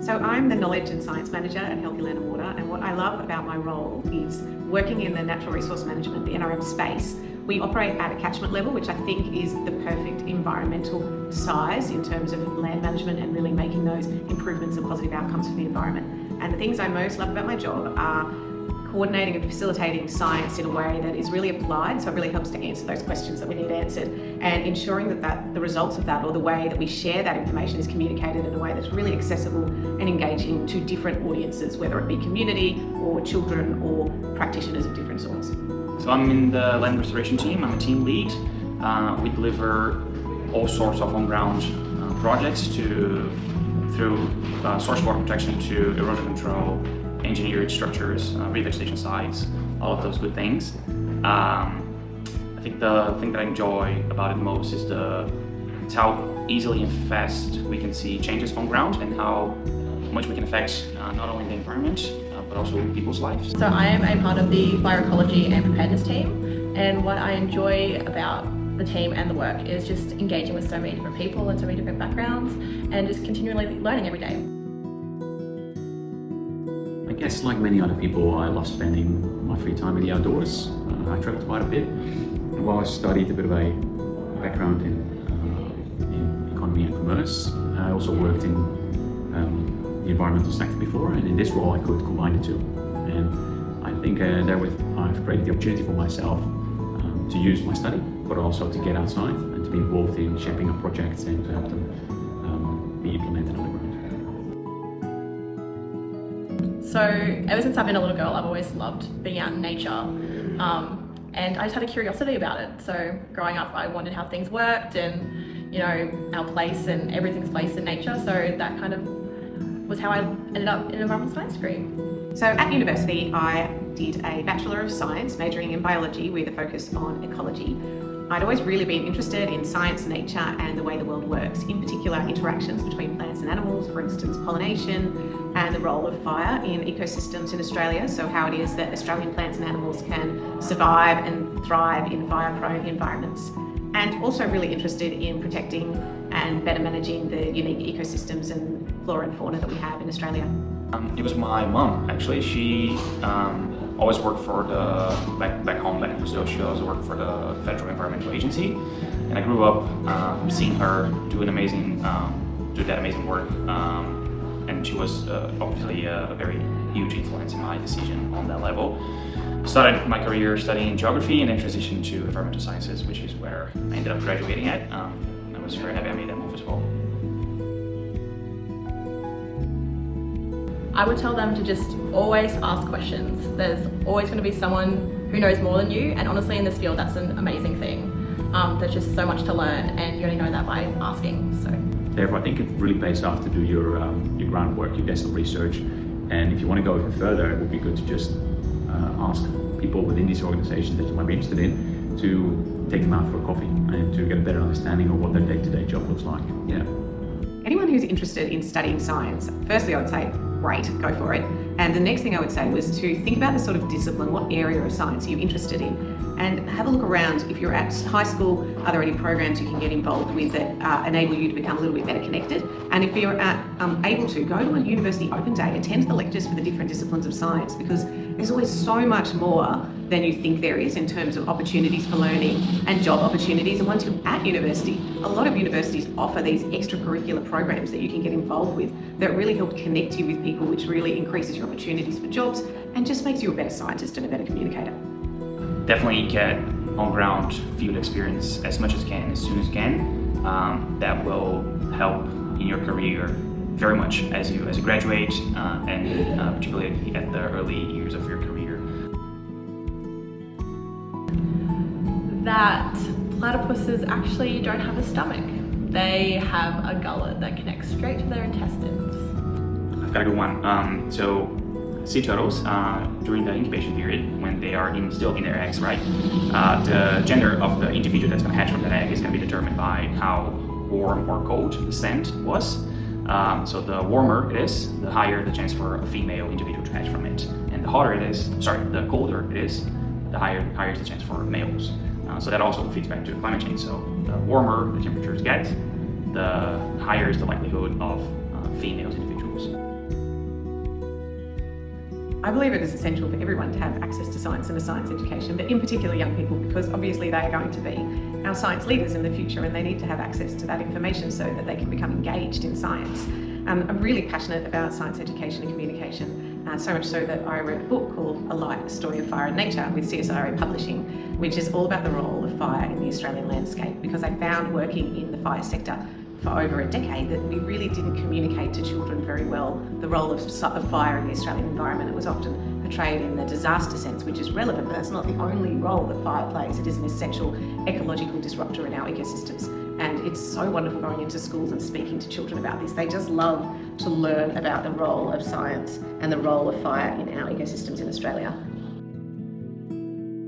So I'm the Knowledge and Science Manager at Healthy Land and Water, and what I love about my role is working in the natural resource management, the NRM space. We operate at a catchment level, which I think is the perfect environmental size in terms of land management and really making those improvements and positive outcomes for the environment. And the things I most love about my job are coordinating and facilitating science in a way that is really applied, so it really helps to answer those questions that we need answered, and ensuring that the results of that, or the way that we share that information, is communicated in a way that's really accessible and engaging to different audiences, whether it be community or children or practitioners of different sorts. So I'm in the land restoration team. I'm a team lead. We deliver all sorts of on-ground projects through source water protection to erosion control, engineered structures, revegetation sites, all of those good things. I think the thing that I enjoy about it most is it's how easily and fast we can see changes on ground and how much we can affect not only the environment but also people's lives. So I am a part of the bioecology and preparedness team, and what I enjoy about the team and the work is just engaging with so many different people and so many different backgrounds and just continually learning every day. I guess like many other people, I love spending my free time in the outdoors. I traveled quite a bit. And while I studied a bit of a background in economy and commerce, I also worked in the environmental sector before, and in this role I could combine the two. And I think therewith I've created the opportunity for myself to use my study, but also to get outside and to be involved in shaping up projects and to have them be implemented on the ground. So ever since I've been a little girl, I've always loved being out in nature, and I just had a curiosity about it. So growing up, I wondered how things worked and, you know, our place and everything's place in nature. So that kind of was how I ended up in an environmental science degree. So at university, I did a Bachelor of Science, majoring in biology with a focus on ecology. I'd always really been interested in science, nature, and the way the world works, in particular interactions between plants and animals, for instance pollination, and the role of fire in ecosystems in Australia, so how it is that Australian plants and animals can survive and thrive in fire-prone environments. And also really interested in protecting and better managing the unique ecosystems and flora and fauna that we have in Australia. It was my mom, actually. She always worked for back home, back in Brazil, she always worked for the Federal Environmental Agency. And I grew up seeing her do that amazing work. And she was obviously a very huge influence in my decision on that level. Started my career studying geography and then transitioned to environmental sciences, which is where I ended up graduating at. I was very happy I made that move as well. I would tell them to just always ask questions. There's always going to be someone who knows more than you, and honestly in this field that's an amazing thing. There's just so much to learn, and you only know that by asking. So therefore, I think it really pays off to do your groundwork, your desk research, and if you want to go even further, it would be good to just ask people within these organizations that you might be interested in to take them out for a coffee and to get a better understanding of what their day-to-day job looks like. Yeah. Anyone who's interested in studying science, firstly I would say, great, go for it. And the next thing I would say was to think about the sort of discipline, what area of science you're interested in, and have a look around. If you're at high school, are there any programs you can get involved with that enable you to become a little bit better connected? And if you're able to, go to a university open day, attend the lectures for the different disciplines of science, because there's always so much more than you think there is in terms of opportunities for learning and job opportunities. And once you're at university, a lot of universities offer these extracurricular programs that you can get involved with that really help connect you with people, which really increases your opportunities for jobs and just makes you a better scientist and a better communicator. Definitely get on-ground field experience as much as you can, as soon as you can. That will help in your career very much as you graduate and particularly at the early years of your career. that platypuses actually don't have a stomach. They have a gullet that connects straight to their intestines. I've got a good one. So sea turtles, during the incubation period, when they are still in their eggs, right? The gender of the individual that's going to hatch from that egg is going to be determined by how warm or cold the sand was. So the warmer it is, the higher the chance for a female individual to hatch from it. And the the colder it is, the higher is the chance for males. So that also feeds back to climate change. So the warmer the temperatures get, the higher is the likelihood of female individuals. I believe it is essential for everyone to have access to science and a science education, but in particular young people, because obviously they are going to be our science leaders in the future and they need to have access to that information so that they can become engaged in science. I'm really passionate about science education and communication, so much so that I wrote a book called A Light, A Story of Fire and Nature with CSIRO Publishing, which is all about the role of fire in the Australian landscape, because I found working in the fire sector for over a decade that we really didn't communicate to children very well the role of fire in the Australian environment. It was often portrayed in the disaster sense, which is relevant, but that's not the only role that fire plays. It is an essential ecological disruptor in our ecosystems. And it's so wonderful going into schools and speaking to children about this. They just love to learn about the role of science and the role of fire in our ecosystems in Australia.